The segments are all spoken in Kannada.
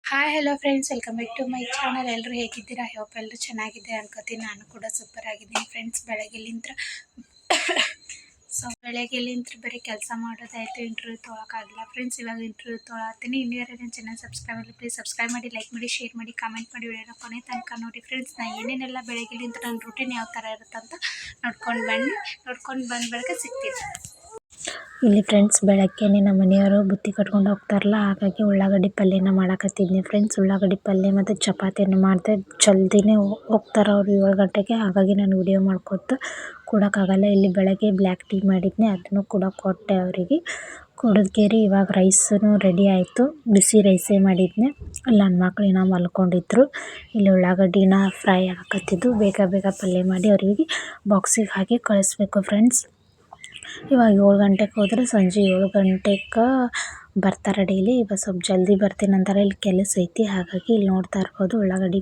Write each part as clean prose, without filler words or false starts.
Hi hello friends, welcome back to my channel. ಎಲ್ಲರೂ ಹೇಗಿದ್ದೀರಾ? ಹೋಪ್ ಎಲ್ಲರೂ ಚೆನ್ನಾಗಿದ್ದೀರಾ ಅನ್ಕೋತೀನಿ. ನಾನು ಕೂಡ ಸೂಪರ್ ಆಗಿದ್ದೀನಿ ಫ್ರೆಂಡ್ಸ್. ಬೆಳಗ್ಗೆಲಿಂತ್ರ ಬರೀ ಕೆಲಸ ಮಾಡೋದಾಯಿತು, ಇಂಟರ್ವ್ಯೂ ತೊಗೊಳಕ್ಕಾಗಿಲ್ಲ ಫ್ರೆಂಡ್ಸ್. ಇವಾಗ ಇಂಟರ್ವ್ಯೂ ತೊಗೊಳತ್ತೀನಿ. ಇನ್ನೂ ಯಾರು ನನ್ನ ಚಾನಲ್ ಸಬ್ಸ್ಕ್ರೈಬ್ ಮಾಡಿ ಪ್ಲೀಸ್ ಸಬ್ಸ್ಕ್ರೈಬ್ ಮಾಡಿ, ಲೈಕ್ ಮಾಡಿ, ಶೇರ್ ಮಾಡಿ, ಕಮೆಂಟ್ ಮಾಡಿ, ವಿಡಿಯೋನ ಕೊನೆ ತನಕ ನೋಡಿ ಫ್ರೆಂಡ್ಸ್. ನಾನು ಏನೇನೆಲ್ಲ ಬೆಳಗ್ಗೆಲಿಂತ್ರ ನನ್ನ ರೂಟೀನ್ ಯಾವ ಥರ ಇರುತ್ತಂತ ನೋಡ್ಕೊಂಡು ಬಂದ ಬಳಿಕ ಸಿಗ್ತೀನಿ. ಇಲ್ಲಿ ಫ್ರೆಂಡ್ಸ್ ಬೆಳಗ್ಗೆನೇ ನಮ್ಮ ಮನೆಯವರು ಬುತ್ತಿ ಕಟ್ಕೊಂಡು ಹೋಗ್ತಾರಲ್ಲ, ಹಾಗಾಗಿ ಉಳ್ಳಾಗಡ್ಡಿ ಪಲ್ಯನ ಮಾಡಕತ್ತಿದ್ನಿ ಫ್ರೆಂಡ್ಸ್. ಉಳ್ಳಾಗಡ್ಡಿ ಪಲ್ಯ ಮತ್ತು ಚಪಾತಿಯನ್ನು ಮಾಡಿದೆ. ಜಲ್ದಿನೇ ಹೋಗ್ತಾರೆ ಅವರು 7 ಗಂಟೆಗೆ, ಹಾಗಾಗಿ ನಾನು ವಿಡಿಯೋ ಮಾಡ್ಕೊತ ಕೊಡೋಕ್ಕಾಗಲ್ಲ. ಇಲ್ಲಿ ಬೆಳಗ್ಗೆ ಬ್ಲ್ಯಾಕ್ ಟೀ ಮಾಡಿದ್ನಿ, ಅದನ್ನು ಕೂಡ ಕೊಟ್ಟೆ ಅವರಿಗೆ. ಕುಡಿದ್ಕೇರಿ ಇವಾಗ ರೈಸೂ ರೆಡಿ ಆಯಿತು. ಬಿಸಿ ರೈಸೇ ಮಾಡಿದ್ನಿ. ಅಲ್ಲಿ ನನ್ನ ಮಕ್ಳು ಏನೋ ಮಲ್ಕೊಂಡಿದ್ರು. ಇಲ್ಲಿ ಉಳ್ಳಾಗಡ್ಡಿನ ಫ್ರೈ ಹಾಕತ್ತಿದ್ದು, ಬೇಗ ಬೇಗ ಪಲ್ಯ ಮಾಡಿ ಅವರಿಗೆ ಬಾಕ್ಸಿಗೆ ಹಾಕಿ ಕಳಿಸ್ಬೇಕು ಫ್ರೆಂಡ್ಸ್. ಇವಾಗ 7 ಗಂಟೆಗೆ ಹೋದರೆ ಸಂಜೆ 7 ಗಂಟೆಗೆ ಬರ್ತಾರೆ ಡೈಲಿ. ಇವಾಗ ಸ್ವಲ್ಪ ಜಲ್ದಿ ಬರ್ತೀನಿ ಅಂತಾರೆ, ಇಲ್ಲಿ ಕೆಲಸ ಐತಿ. ಹಾಗಾಗಿ ಇಲ್ಲಿ ನೋಡ್ತಾ ಇರ್ಬೋದು ಉಳ್ಳಾಗಡ್ಡಿ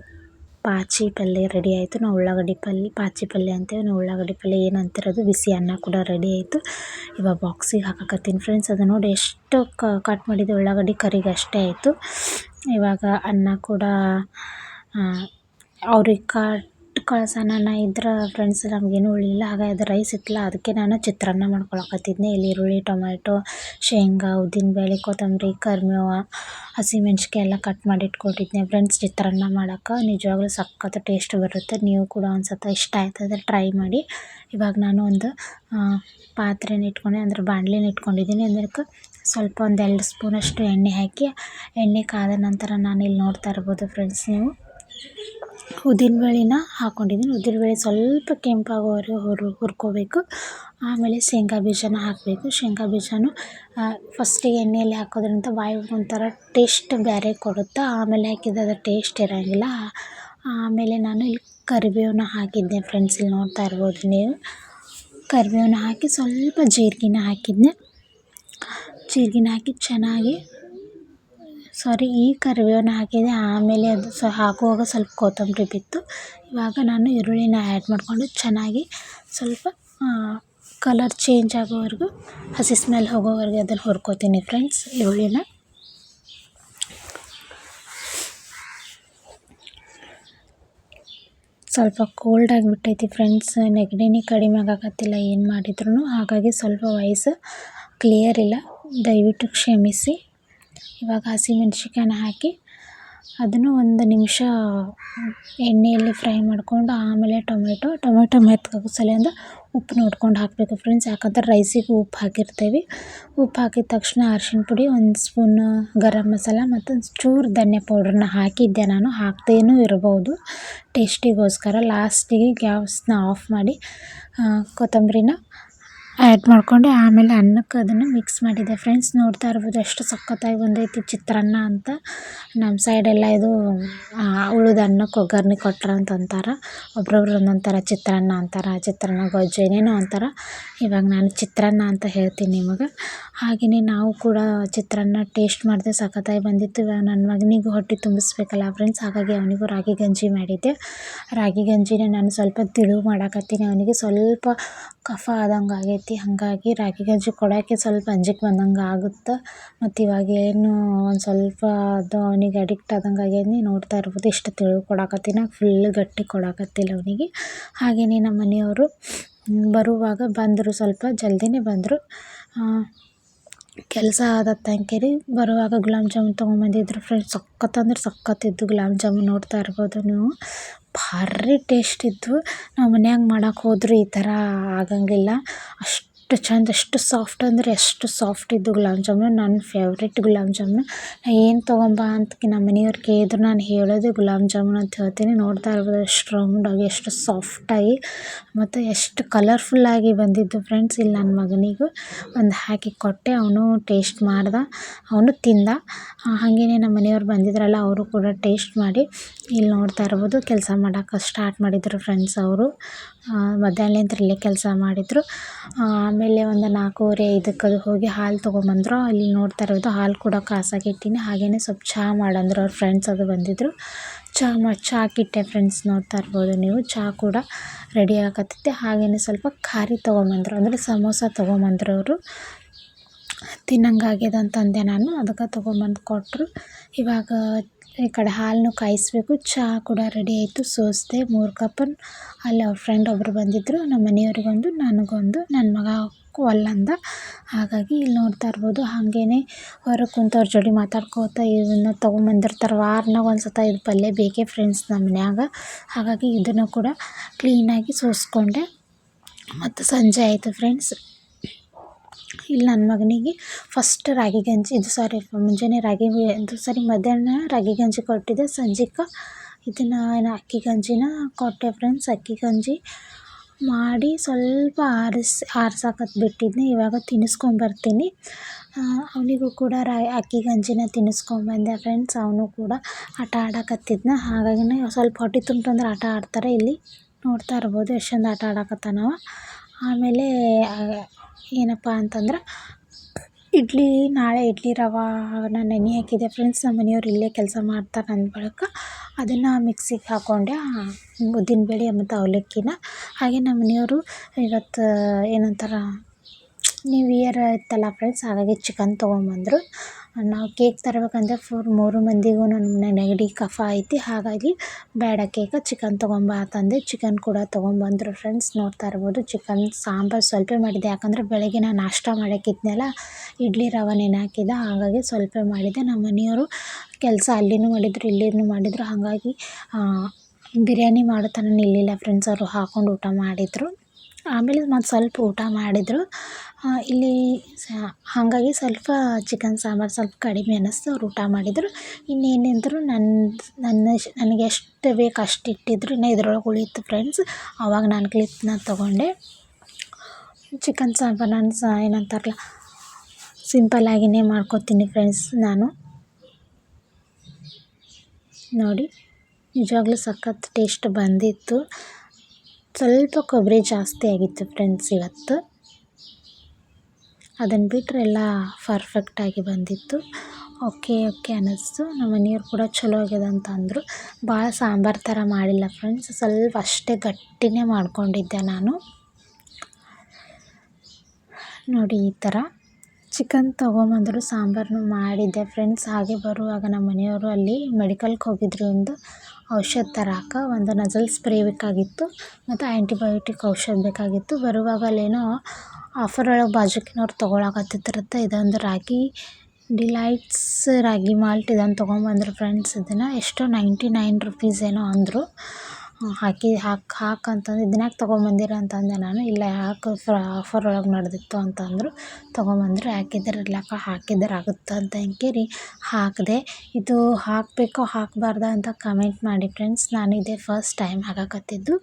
ಪಾಚಿ ಪಲ್ಯ ರೆಡಿ ಆಯಿತು. ನಾವು ಉಳ್ಳಾಗಡ್ಡಿ ಪಾಚಿ ಪಲ್ಯ ಅಂತೇವೆ, ನಾವು ಉಳ್ಳಾಗಡ್ಡಿ ಪಲ್ಯ ಏನು ಅಂತಿರೋದು. ಬಿಸಿ ಅನ್ನ ಕೂಡ ರೆಡಿ ಆಯಿತು. ಇವಾಗ ಬಾಕ್ಸಿಗೆ ಹಾಕಕತ್ತೀನಿ ಫ್ರೆಂಡ್ಸ್. ಅದು ನೋಡಿ ಎಷ್ಟು ಕಟ್ ಮಾಡಿದೆ ಉಳ್ಳಾಗಡ್ಡಿ ಕರಿಗೆ ಅಷ್ಟೇ ಆಯಿತು. ಇವಾಗ ಅನ್ನ ಕೂಡ ಅವ್ರಿಗೆ ಕಳ್ಸೋಣ ಇದ್ರೆ ಫ್ರೆಂಡ್ಸ್, ನಮಗೇನು ಉಳಿಲಿಲ್ಲ. ಹಾಗಾಗಿ ಅದು ರೈಸ್ ಇತ್ತಲ್ಲ, ಅದಕ್ಕೆ ನಾನು ಚಿತ್ರಾನ್ನ ಮಾಡ್ಕೊಳಕತ್ತಿದ್ದೆ. ಇಲ್ಲಿ ಈರುಳ್ಳಿ, ಟೊಮೆಟೊ, ಶೇಂಗಾ, ಉದ್ದಿನಬೇಳೆ, ಕೊತ್ತಂಬರಿ, ಕರಿಬೇವು, ಹಸಿಮೆಣ್ಸಿಕಾಯಿ ಎಲ್ಲ ಕಟ್ ಮಾಡಿ ಇಟ್ಕೊಂಡಿದ್ದೆ ಫ್ರೆಂಡ್ಸ್. ಚಿತ್ರಾನ್ನ ಮಾಡೋಕೆ ನಿಜವಾಗ್ಲೂ ಸಖತ್ ಟೇಸ್ಟ್ ಬರುತ್ತೆ. ನೀವು ಕೂಡ ಒಂದು ಸತ ಇಷ್ಟ ಆಯ್ತಂದ್ರೆ ಟ್ರೈ ಮಾಡಿ. ಇವಾಗ ನಾನು ಒಂದು ಪಾತ್ರೆನ ಇಟ್ಕೊಂಡೆ, ಅಂದರೆ ಬಾಣಲೆನ ಇಟ್ಕೊಂಡಿದ್ದೀನಿ. ಅದಕ್ಕೆ ಸ್ವಲ್ಪ ಒಂದು 2 ಸ್ಪೂನಷ್ಟು ಎಣ್ಣೆ ಹಾಕಿ, ಎಣ್ಣೆ ಕಾದ ನಂತರ ನಾನಿಲ್ಲಿ ನೋಡ್ತಾ ಇರ್ಬೋದು ಫ್ರೆಂಡ್ಸ್ ನೀವು, ಉದ್ದಿನಬೇಳೆನ ಹಾಕ್ಕೊಂಡಿದ್ದೀನಿ. ಉದ್ದಿನಬೇಳೆ ಸ್ವಲ್ಪ ಕೆಂಪಾಗೋವರೆಗೂ ಹುರ್ಕೋಬೇಕು. ಆಮೇಲೆ ಶೇಂಗಾ ಬೀಜನ ಹಾಕಬೇಕು. ಶೇಂಗಾ ಬೀಜನೂ ಫಸ್ಟಿಗೆ ಎಣ್ಣೆಯಲ್ಲಿ ಹಾಕೋದ್ರಿಂದ ಬಾಯಿ ಒಂಥರ ಟೇಸ್ಟ್ ಬೇರೆ ಕೊಡುತ್ತೆ. ಆಮೇಲೆ ಹಾಕಿದ್ರೆ ಅದು ಟೇಸ್ಟ್ ಇರೋಂಗಿಲ್ಲ. ಆಮೇಲೆ ನಾನು ಇಲ್ಲಿ ಕರಿಬೇವನ್ನ ಹಾಕಿದ್ದೆ ಫ್ರೆಂಡ್ಸ್. ಇಲ್ಲಿ ನೋಡ್ತಾ ಇರ್ಬೋದು ನೀವು, ಕರಿಬೇವನ್ನ ಹಾಕಿ ಸ್ವಲ್ಪ ಜೀರಿಗೆನ ಹಾಕಿದ್ದೆ. ಜೀರಿಗೆನ ಹಾಕಿ ಚೆನ್ನಾಗಿ ಈ ಕರಿಬೇವನ್ನ ಹಾಕಿದೆ. ಆಮೇಲೆ ಅದು ಹಾಕುವಾಗ ಸ್ವಲ್ಪ ಕೊತ್ತಂಬರಿ ಬಿತ್ತು. ಇವಾಗ ನಾನು ಈರುಳ್ಳಿನ ಆ್ಯಡ್ ಮಾಡಿಕೊಂಡು ಚೆನ್ನಾಗಿ ಸ್ವಲ್ಪ ಕಲರ್ ಚೇಂಜ್ ಆಗೋವರೆಗೂ, ಹಸಿ ಸ್ಮೆಲ್ ಹೋಗೋವರೆಗೂ ಅದನ್ನು ಹುರ್ಕೋತೀನಿ ಫ್ರೆಂಡ್ಸ್. ಈರುಳ್ಳಿನ ಸ್ವಲ್ಪ ಕೋಲ್ಡ್ ಆಗಿಬಿಟ್ಟೈತಿ ಫ್ರೆಂಡ್ಸ್. ನೆಗಡಿನೇ ಕಡಿಮೆ ಆಗೋಕತ್ತಿಲ್ಲ ಏನು ಮಾಡಿದ್ರು. ಹಾಗಾಗಿ ಸ್ವಲ್ಪ ವಾಯ್ಸ್ ಕ್ಲಿಯರ್ ಇಲ್ಲ, ದಯವಿಟ್ಟು ಕ್ಷಮಿಸಿ. ಇವಾಗ ಹಸಿಮೆಣ್ಸಿಕಾಯನ್ನ ಹಾಕಿ ಅದನ್ನು 1 ನಿಮಿಷ ಎಣ್ಣೆಯಲ್ಲಿ ಫ್ರೈ ಮಾಡಿಕೊಂಡು, ಆಮೇಲೆ ಟೊಮೆಟೊ ಮೆತ್ತಗಾಗೋ ಸಲಿಂದ ಉಪ್ಪು ನೋಡ್ಕೊಂಡು ಹಾಕಬೇಕು ಫ್ರೆಂಡ್ಸ್. ಯಾಕಂದ್ರೆ ರೈಸಿಗೆ ಉಪ್ಪು ಹಾಕಿರ್ತೀವಿ. ಉಪ್ಪು ಹಾಕಿದ ತಕ್ಷಣ ಅರಿಶಿಣ ಪುಡಿ, 1 ಸ್ಪೂನ್ ಗರಂ ಮಸಾಲ ಮತ್ತು ಒಂದು ಚೂರು ಧನ್ಯ ಪೌಡ್ರನ್ನ ಹಾಕಿದ್ದೆ ನಾನು. ಹಾಕ್ದೇನೂ ಇರ್ಬೋದು ಟೇಸ್ಟಿಗೋಸ್ಕರ. ಲಾಸ್ಟಿಗೆ ಗ್ಯಾಸ್ನ ಆಫ್ ಮಾಡಿ ಕೊತ್ತಂಬರಿನ ಆ್ಯಡ್ ಮಾಡಿಕೊಂಡೆ. ಆಮೇಲೆ ಅನ್ನಕ್ಕೆ ಅದನ್ನು ಮಿಕ್ಸ್ ಮಾಡಿದೆ ಫ್ರೆಂಡ್ಸ್. ನೋಡ್ತಾ ಇರ್ಬೋದು ಎಷ್ಟು ಸಖತ್ತಾಗಿ ಬಂದೈತಿ ಚಿತ್ರಾನ್ನ ಅಂತ. ನಮ್ಮ ಸೈಡೆಲ್ಲ ಇದು ಉಳಿದ ಅನ್ನಕ್ಕೆ ಒಗ್ಗರಣೆ ಕೊಟ್ರೆ ಅಂತ ಅಂತಾರೆ. ಒಬ್ರೊಬ್ರು ಒಂದೊಂದು ಚಿತ್ರಾನ್ನ ಅಂತಾರೆ, ಚಿತ್ರಾನ್ನ ಗೊಜ್ಜು ಏನೇನೋ ಅಂತಾರೆ. ಇವಾಗ ನಾನು ಚಿತ್ರಾನ್ನ ಅಂತ ಹೇಳ್ತೀನಿ ನಿಮಗೆ. ಹಾಗೆಯೇ ನಾವು ಕೂಡ ಚಿತ್ರಾನ್ನ ಟೇಸ್ಟ್ ಮಾಡಿದೆ, ಸಖತ್ತಾಗಿ ಬಂದಿತ್ತು. ಇವಾಗ ನನ್ನ ಮಗನಿಗೂ ಹೊಟ್ಟೆ ತುಂಬಿಸ್ಬೇಕಲ್ಲ ಫ್ರೆಂಡ್ಸ್, ಹಾಗಾಗಿ ಅವನಿಗೂ ರಾಗಿ ಗಂಜಿ ಮಾಡಿದ್ದೆ. ರಾಗಿ ಗಂಜಿನ ನಾನು ಸ್ವಲ್ಪ ತಿಳು ಮಾಡಾಕತ್ತೀನಿ. ಅವನಿಗೆ ಸ್ವಲ್ಪ ಕಫ ಆದಂಗೆ ಆಗೈತಿ, ಹಾಗಾಗಿ ರಾಗಿ ಗಂಜಿ ಕೊಡೋಕ್ಕೆ ಸ್ವಲ್ಪ ಅಂಜಿಕೆ ಬಂದಂಗೆ ಆಗುತ್ತೆ. ಮತ್ತು ಇವಾಗ ಏನು ಒಂದು ಸ್ವಲ್ಪ ಅದು ಅವನಿಗೆ ಅಡಿಕ್ಟ್ ಆದಂಗೆ ಆಗೈತಿ. ನೋಡ್ತಾ ಇರ್ಬೋದು ಇಷ್ಟು ತಿಳು ಕೊಡಾಕತ್ತೀನಿ, ಫುಲ್ ಗಟ್ಟಿ ಕೊಡಾಕತ್ತಿಲ್ಲ ಅವನಿಗೆ. ಹಾಗೆಯೇ ನಮ್ಮ ಮನೆಯವರು ಬರುವಾಗ ಬಂದರು, ಸ್ವಲ್ಪ ಜಲ್ದಿನೇ ಬಂದರು. ಕೆಲಸ ಆದ ತನಕರಿ ಬರುವಾಗ ಗುಲಾಬ್ ಜಾಮೂನ್ ತೊಗೊಂಬಂದಿದ್ರು ಫ್ರೆಂಡ್ಸ್. ಸಖತ್ತಂದ್ರೆ ಸಖತ್ತಿದ್ದು ಗುಲಾಬ್ ಜಾಮೂನ್. ನೋಡ್ತಾ ಇರ್ಬೋದು ನೀವು, ಭಾರಿ ಟೇಸ್ಟ್ ಇದ್ವು. ನಾವು ಮನ್ಯಾಗ ಮಾಡೋಕೆ ಹೋದರೂ ಈ ಥರ ಆಗಂಗಿಲ್ಲ. ಅಷ್ಟು ಚಂದ, ಎಷ್ಟು ಸಾಫ್ಟ್ ಅಂದರೆ ಎಷ್ಟು ಸಾಫ್ಟ್ ಇದ್ದು ಗುಲಾಬ್ ಜಾಮೂನ್. ನನ್ನ ಫೇವ್ರೆಟ್ ಗುಲಾಬ್ ಜಾಮೂನ್. ಏನು ತೊಗೊಂಬಾ ಅಂತ ನಮ್ಮ ಮನೆಯವ್ರು ಕೇಳಿದ್ರು, ನಾನು ಹೇಳೋದೇ ಗುಲಾಬ್ ಜಾಮೂನ್ ಅಂತ ಹೇಳ್ತೀನಿ. ನೋಡ್ತಾ ಇರ್ಬೋದು ಎಷ್ಟು ರೌಂಡಾಗಿ, ಎಷ್ಟು ಸಾಫ್ಟಾಗಿ ಮತ್ತು ಎಷ್ಟು ಕಲರ್ಫುಲ್ಲಾಗಿ ಬಂದಿದ್ದು ಫ್ರೆಂಡ್ಸ್. ಇಲ್ಲಿ ನನ್ನ ಮಗನಿಗೂ ಒಂದು ಹಾಕಿ ಕೊಟ್ಟೆ, ಅವನು ಟೇಸ್ಟ್ ಮಾಡ್ದ, ಅವನು ತಿಂದ. ಹಾಗೆಯೇ ನಮ್ಮ ಮನೆಯವ್ರು ಬಂದಿದ್ರಲ್ಲ, ಅವರು ಕೂಡ ಟೇಸ್ಟ್ ಮಾಡಿ ಇಲ್ಲಿ ನೋಡ್ತಾ ಇರ್ಬೋದು ಕೆಲಸ ಮಾಡೋಕೆ ಸ್ಟಾರ್ಟ್ ಮಾಡಿದರು ಫ್ರೆಂಡ್ಸ್. ಅವರು ಮಧ್ಯಾಹ್ನಲಿಂದ ಇಲ್ಲೇ ಕೆಲಸ ಮಾಡಿದರು. ಆಮೇಲೆ ಒಂದು 4:45 ಅದು ಹೋಗಿ ಹಾಲು ತೊಗೊಂಬಂದರು. ಅಲ್ಲಿ ನೋಡ್ತಾ ಇರೋದು ಹಾಲು ಕೂಡ ಕಾಸಾಗಿ ಇಟ್ಟೀನಿ. ಹಾಗೆಯೇ ಸ್ವಲ್ಪ ಚಹಾ ಮಾಡಂದ್ರು ಅವ್ರ ಫ್ರೆಂಡ್ಸ್ ಅದು ಬಂದಿದ್ದರು. ಚಹಾಕಿಟ್ಟೆ ಫ್ರೆಂಡ್ಸ್. ನೋಡ್ತಾ ಇರ್ಬೋದು ನೀವು, ಚಹಾ ಕೂಡ ರೆಡಿ ಆಗಕತ್ತೈತೆ. ಹಾಗೆಯೇ ಸ್ವಲ್ಪ ಖಾರಿ ತೊಗೊಂಬಂದರು, ಅಂದರೆ ಸಮೋಸ ತೊಗೊಂಬಂದ್ರು ಅವರು. ತಿನ್ನಂಗಾಗ್ಯದ ಅಂತಂದೆ ನಾನು, ಅದಕ್ಕೆ ತೊಗೊಂಬಂದು ಕೊಟ್ಟರು. ಇವಾಗ ಈ ಕಡೆ ಹಾಲನ್ನು ಕಾಯಿಸಬೇಕು. ಚಹಾ ಕೂಡ ರೆಡಿ ಆಯಿತು. ಸೋಸಿದೆ 3 ಕಪ್. ಅಲ್ಲಿ ಅವ್ರ ಫ್ರೆಂಡ್ ಒಬ್ಬರು ಬಂದಿದ್ದರು. ನಮ್ಮ ಮನೆಯವ್ರಿಗೊಂದು, ನನಗೊಂದು. ನನ್ನ ಮಗ ಒಲ್ಲಂದ. ಹಾಗಾಗಿ ಇಲ್ಲಿ ನೋಡ್ತಾ ಇರ್ಬೋದು. ಹಾಗೇನೆ ಹೊರಗೆ ಕುಂತವ್ರ ಜೋಡಿ ಮಾತಾಡ್ಕೋತ ಇದನ್ನು ತೊಗೊಂಬಂದಿರ್ತಾರೆ. ವಾರನಾಗ ಒಂದು ಸತ ಇದು ಪಲ್ಯ ಬೇಕೇ ಫ್ರೆಂಡ್ಸ್ ನಮ್ಮ ಮನ್ಯಾಗ. ಹಾಗಾಗಿ ಇದನ್ನು ಕೂಡ ಕ್ಲೀನಾಗಿ ಸೋಸ್ಕೊಂಡೆ. ಮತ್ತು ಸಂಜೆ ಆಯಿತು ಫ್ರೆಂಡ್ಸ್. ಇಲ್ಲಿ ನನ್ನ ಮಗನಿಗೆ ಫಸ್ಟ್ ರಾಗಿ ಗಂಜಿ ಮುಂಜಾನೆ ಮಧ್ಯಾಹ್ನ ರಾಗಿ ಗಂಜಿ ಕೊಟ್ಟಿದ್ದೆ. ಸಂಜೆಗೆ ಇದನ್ನು ಅಕ್ಕಿ ಗಂಜಿನ ಕೊಟ್ಟೆ ಫ್ರೆಂಡ್ಸ್. ಅಕ್ಕಿ ಗಂಜಿ ಮಾಡಿ ಸ್ವಲ್ಪ ಆರ್ಸಾಕತ್ ಬಿಟ್ಟಿದ್ನಿ. ಇವಾಗ ತಿನ್ನಿಸ್ಕೊಂಬರ್ತೀನಿ. ಅವನಿಗೂ ಕೂಡ ಅಕ್ಕಿ ಗಂಜಿನ ತಿನ್ನಿಸ್ಕೊಂಬಂದೆ ಫ್ರೆಂಡ್ಸ್. ಅವನು ಕೂಡ ಆಟ ಆಡಕತ್ತಿದ್ನ. ಹಾಗಾಗಿ ಸ್ವಲ್ಪ ಹೊಟ್ಟೆ ತುಂಬಿತಂದ್ರೆ ಆಟ ಆಡ್ತಾರೆ. ಇಲ್ಲಿ ನೋಡ್ತಾ ಇರ್ಬೋದು ಎಷ್ಟು ಚಂದ ಆಟ ಆಡಕತ್ತಾನವ. ಆಮೇಲೆ ಏನಪ್ಪ ಅಂತಂದ್ರೆ ನಾಳೆ ಇಡ್ಲಿ ರವಾನ ನೆನೆ ಹಾಕಿದೆ ಫ್ರೆಂಡ್ಸ್. ನಮ್ಮ ಮನೆಯವ್ರು ಇಲ್ಲೇ ಕೆಲಸ ಮಾಡ್ತಾರೆ ಅಂದ ಬಳಿಕ ಅದನ್ನು ಮಿಕ್ಸಿಗೆ ಹಾಕ್ಕೊಂಡೆ. ಉದ್ದಿನಬೇಳೆ ಮತ್ತು ಅವಲಕ್ಕಿನ. ಹಾಗೆ ನಮ್ಮ ಮನೆಯವರು ಇವತ್ತು ಏನಂತಾರೆ ನ್ಯೂ ಇಯರ್ ಇತ್ತಲ್ಲ ಫ್ರೆಂಡ್ಸ್. ಹಾಗಾಗಿ ಚಿಕನ್ ತೊಗೊಂಬಂದರು. ನಾವು ಕೇಕ್ ತರಬೇಕಂದ್ರೆ 3 ಮಂದಿಗೂ ನನ್ನ ನೆಗಡಿ ಕಫ ಐತಿ. ಹಾಗಾಗಿ ಬೇಡ ಕೇಕ, ಚಿಕನ್ ತೊಗೊಂಬಾ ಅಂತಂದೆ. ಚಿಕನ್ ಕೂಡ ತೊಗೊಂಬಂದರು ಫ್ರೆಂಡ್ಸ್. ನೋಡ್ತಾ ಇರ್ಬೋದು. ಚಿಕನ್ ಸಾಂಬಾರು ಸ್ವಲ್ಪ ಮಾಡಿದ್ದೆ. ಯಾಕಂದರೆ ಬೆಳಗ್ಗೆ ನಾನು ನಾಷ್ಟ ಮಾಡೋಕ್ಕಿದ್ನಲ್ಲ, ಇಡ್ಲಿ ರವೆ ನೆನೆ ಹಾಕಿದ್ದೆ. ಹಾಗಾಗಿ ಸ್ವಲ್ಪ ಮಾಡಿದ್ದೆ. ನಮ್ಮ ಮನೆಯವರು ಕೆಲಸ ಅಲ್ಲಿನೂ ಮಾಡಿದರು ಇಲ್ಲಿನೂ ಮಾಡಿದರು. ಹಾಗಾಗಿ ಬಿರಿಯಾನಿ ಮಾಡೋ ತನಕ ನಿಲ್ಲಿಲ್ಲ ಫ್ರೆಂಡ್ಸ್. ಅವರು ಹಾಕ್ಕೊಂಡು ಊಟ ಮಾಡಿದರು. ಆಮೇಲೆ ಮತ್ತು ಸ್ವಲ್ಪ ಊಟ ಮಾಡಿದರು. ಇಲ್ಲಿ ಹಾಗಾಗಿ ಸ್ವಲ್ಪ ಚಿಕನ್ ಸಾಂಬಾರು ಸ್ವಲ್ಪ ಕಡಿಮೆ ಅನ್ನಿಸ್ತು. ಅವ್ರು ಊಟ ಮಾಡಿದರು. ಇನ್ನೇನಿದ್ರು ನನಗೆ ಎಷ್ಟು ಬೇಕು ಅಷ್ಟು ಇಟ್ಟಿದ್ರು. ಇನ್ನು ಇದ್ರೊಳಗೆ ಉಳಿಯಿತು ಫ್ರೆಂಡ್ಸ್. ಆವಾಗ ನಾನು ಕ್ಲಿಪ್ನ ತೊಗೊಂಡೆ. ಚಿಕನ್ ಸಾಂಬಾರು ನಾನು ಏನಂತಾರಲ್ಲ ಸಿಂಪಲ್ಲಾಗಿಯೇ ಮಾಡ್ಕೊತೀನಿ ಫ್ರೆಂಡ್ಸ್ ನಾನು. ನೋಡಿ ನಿಜವಾಗ್ಲೂ ಸಖತ್ ಟೇಸ್ಟ್ ಬಂದಿತ್ತು. ಸ್ವಲ್ಪ ಕೊಬ್ಬರಿ ಜಾಸ್ತಿ ಆಗಿತ್ತು ಫ್ರೆಂಡ್ಸ್ ಇವತ್ತು. ಅದನ್ನು ಬಿಟ್ಟರೆ ಎಲ್ಲ ಪರ್ಫೆಕ್ಟಾಗಿ ಬಂದಿತ್ತು. ಓಕೆ ಅನ್ನಿಸ್ತು. ನಮ್ಮ ಮನೆಯವ್ರು ಕೂಡ ಚಲೋ ಆಗ್ಯದ ಅಂತ ಅಂದರು. ಭಾಳ ಸಾಂಬಾರು ಥರ ಮಾಡಿಲ್ಲ ಫ್ರೆಂಡ್ಸ್. ಸ್ವಲ್ಪ ಅಷ್ಟೇ ಗಟ್ಟಿನೇ ಮಾಡ್ಕೊಂಡಿದ್ದೆ ನಾನು. ನೋಡಿ ಈ ಥರ ಚಿಕನ್ ತೊಗೊಂಬಂದರು. ಸಾಂಬಾರನ್ನು ಮಾಡಿದ್ದೆ ಫ್ರೆಂಡ್ಸ್. ಹಾಗೆ ಬರುವಾಗ ನಮ್ಮ ಮನೆಯವರು ಅಲ್ಲಿ ಮೆಡಿಕಲ್ಗೆ ಹೋಗಿದ್ರು. ಒಂದು ಔಷಧ ತರಕ್ಕೆ ಒಂದು ನಜಲ್ ಸ್ಪ್ರೇ ಬೇಕಾಗಿತ್ತು ಮತ್ತು ಆ್ಯಂಟಿಬಯೋಟಿಕ್ ಔಷಧ ಬೇಕಾಗಿತ್ತು. ಬರುವಾಗ ಅಲ್ಲೇನೋ ಆಫರ್ ಒಳಗೆ ಬಾಜುಕಿನವ್ರು ತೊಗೊಳಕತ್ತಿದ್ರಂತೆ. ಇದೊಂದು ರಾಗಿ ಡಿಲೈಟ್ಸ್ ರಾಗಿ ಮಾಲ್ಟ್ ಇದನ್ನು ತೊಗೊಂಬಂದರು ಫ್ರೆಂಡ್ಸ್. ಇದನ್ನು ಎಷ್ಟೋ 99 ರೂಪೀಸ್ ಏನೋ ಅಂದರು. ಹಾಕಂತಂದು ಇದನ್ಯಾಕೆ ತೊಗೊಂಬಂದಿರ ಅಂತಂದೆ ನಾನು. ಇಲ್ಲ ಆಫರ್ ಒಳಗೆ ನಡೆದಿತ್ತು ಅಂತಂದರು. ತೊಗೊಂಬಂದ್ರು. ಹಾಕಿದ್ರೆ ಆಗುತ್ತೆ ಅಂತ ಅಂಕೇರಿ ಹಾಕಿದೆ. ಇದು ಹಾಕಬೇಕೋ ಹಾಕಬಾರ್ದಾ ಅಂತ ಕಮೆಂಟ್ ಮಾಡಿ ಫ್ರೆಂಡ್ಸ್. ನಾನು ಇದೇ ಫಸ್ಟ್ ಟೈಮ್ ಹಾಕಕತ್ತಿದ್ದು.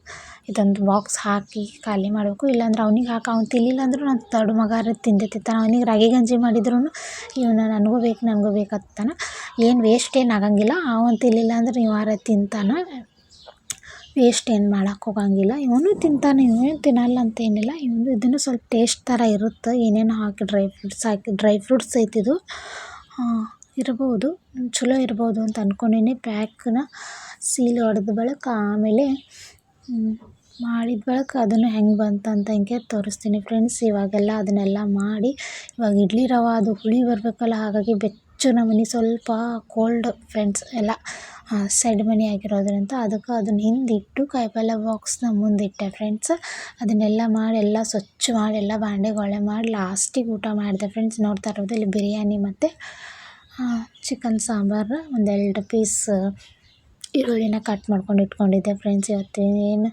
ಇದೊಂದು ಬಾಕ್ಸ್ ಹಾಕಿ ಖಾಲಿ ಮಾಡಬೇಕು. ಇಲ್ಲಾಂದ್ರೆ ಅವ್ನಿಗೆ ಅವ್ನು ತಿನ್ಲಿಲ್ಲ ಅಂದರೂ ನನ್ನ ದೊಡ್ಡ ಮಗ ತಿಂತಾನೆ. ಅವನಿಗೆ ರಾಗಿ ಗಂಜಿ ಮಾಡಿದ್ರು ಇವನು ನನಗೂ ಬೇಕಂತಾನೆ. ಏನು ವೇಸ್ಟ್ ಏನು ಆಗಂಗಿಲ್ಲ. ಅವನು ತಿನ್ಲಿಲ್ಲ ಅಂದ್ರೆ ಇವಾರ ತಿಂತಾನೆ. ವೇಸ್ಟ್ ಏನು ಮಾಡೋಕ್ಕೆ ಹೋಗಂಗಿಲ್ಲ. ಇವನು ತಿಂತಾನೆ. ಇವನು ತಿನ್ನಲ್ಲ ಅಂತೇನಿಲ್ಲ. ಇದನ್ನು ಸ್ವಲ್ಪ ಟೇಸ್ಟ್ ಥರ ಇರುತ್ತೆ. ಏನೇನೋ ಹಾಕಿ ಡ್ರೈ ಫ್ರೂಟ್ಸ್ ಐತಿದು ಇರ್ಬೋದು. ಚಲೋ ಇರ್ಬೋದು ಅಂತ ಅಂದ್ಕೊಂಡೀನಿ. ಪ್ಯಾಕ್ನ ಸೀಲ್ ಹೊಡೆದ ಬಳಿಕ ಆಮೇಲೆ ಮಾಡಿದ ಬಳಿಕ ಅದನ್ನು ಹೆಂಗೆ ಬಂತಂತ ಹಿಂಗೆ ತೋರಿಸ್ತೀನಿ ಫ್ರೆಂಡ್ಸ್. ಇವಾಗೆಲ್ಲ ಅದನ್ನೆಲ್ಲ ಮಾಡಿ ಇವಾಗ ಇಡ್ಲಿ ರವೆ ಅದು ಹುಳಿ ಬರಬೇಕಲ್ಲ. ಹಾಗಾಗಿ ಬೆಚ್ಚು ನಮೂನಿ ಸ್ವಲ್ಪ ಕೋಲ್ಡ್ ಫ್ರೆಂಡ್ಸ್ ಎಲ್ಲ ಸೈಡ್ ಮನೆ ಆಗಿರೋದ್ರಿಂದ ಅದಕ್ಕೆ ಅದನ್ನು ಹಿಂದಿಟ್ಟು ಕಾಯಿಪಲ್ಯ ಬಾಕ್ಸ್ನ ಮುಂದಿಟ್ಟೆ ಫ್ರೆಂಡ್ಸ್. ಅದನ್ನೆಲ್ಲ ಮಾಡಿ ಎಲ್ಲ ಸ್ವಚ್ಛ ಮಾಡಿ ಎಲ್ಲ ಬಾಂಡೆಗೊಳೆ ಮಾಡಿ ಲಾಸ್ಟಿಗೆ ಊಟ ಮಾಡಿದೆ ಫ್ರೆಂಡ್ಸ್. ನೋಡ್ತಾ ಇರೋದು ಇಲ್ಲಿ ಬಿರಿಯಾನಿ ಮತ್ತು ಚಿಕನ್ ಸಾಂಬಾರು. 1-2 ಪೀಸ್ ಈರುಳ್ಳಿನ ಕಟ್ ಮಾಡ್ಕೊಂಡು ಇಟ್ಕೊಂಡಿದ್ದೆ ಫ್ರೆಂಡ್ಸ್. ಇವತ್ತೇನು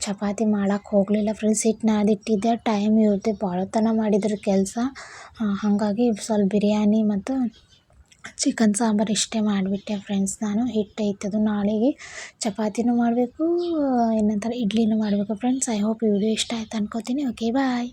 ಚಪಾತಿ ಮಾಡೋಕ್ಕೆ ಹೋಗಲಿಲ್ಲ ಫ್ರೆಂಡ್ಸ್. ಹಿಟ್ಟು ನಾದಿಟ್ಟಿದ್ದೆ. ಟೈಮ್ ಇರುತ್ತೆ ಭಾಳತನ ಮಾಡಿದ್ರು ಕೆಲಸ. ಹಾಗಾಗಿ ಸ್ವಲ್ಪ ಬಿರಿಯಾನಿ ಮತ್ತು ಚಿಕನ್ ಸಾಂಬಾರು ಇಷ್ಟೇ ಮಾಡಿಬಿಟ್ಟೆ ಫ್ರೆಂಡ್ಸ್ ನಾನು. ಹಿಟ್ಟು ಐತದು ನಾಳೆಗೆ ಚಪಾತಿನೂ ಮಾಡಬೇಕು, ಏನಂತಾರೆ ಇಡ್ಲಿನೂ ಮಾಡಬೇಕು ಫ್ರೆಂಡ್ಸ್. ಐ ಹೋಪ್ ಈ ವಿಡಿಯೋ ಇಷ್ಟ ಆಯ್ತು ಅನ್ಕೋತೀನಿ. ಓಕೆ ಬಾಯ್.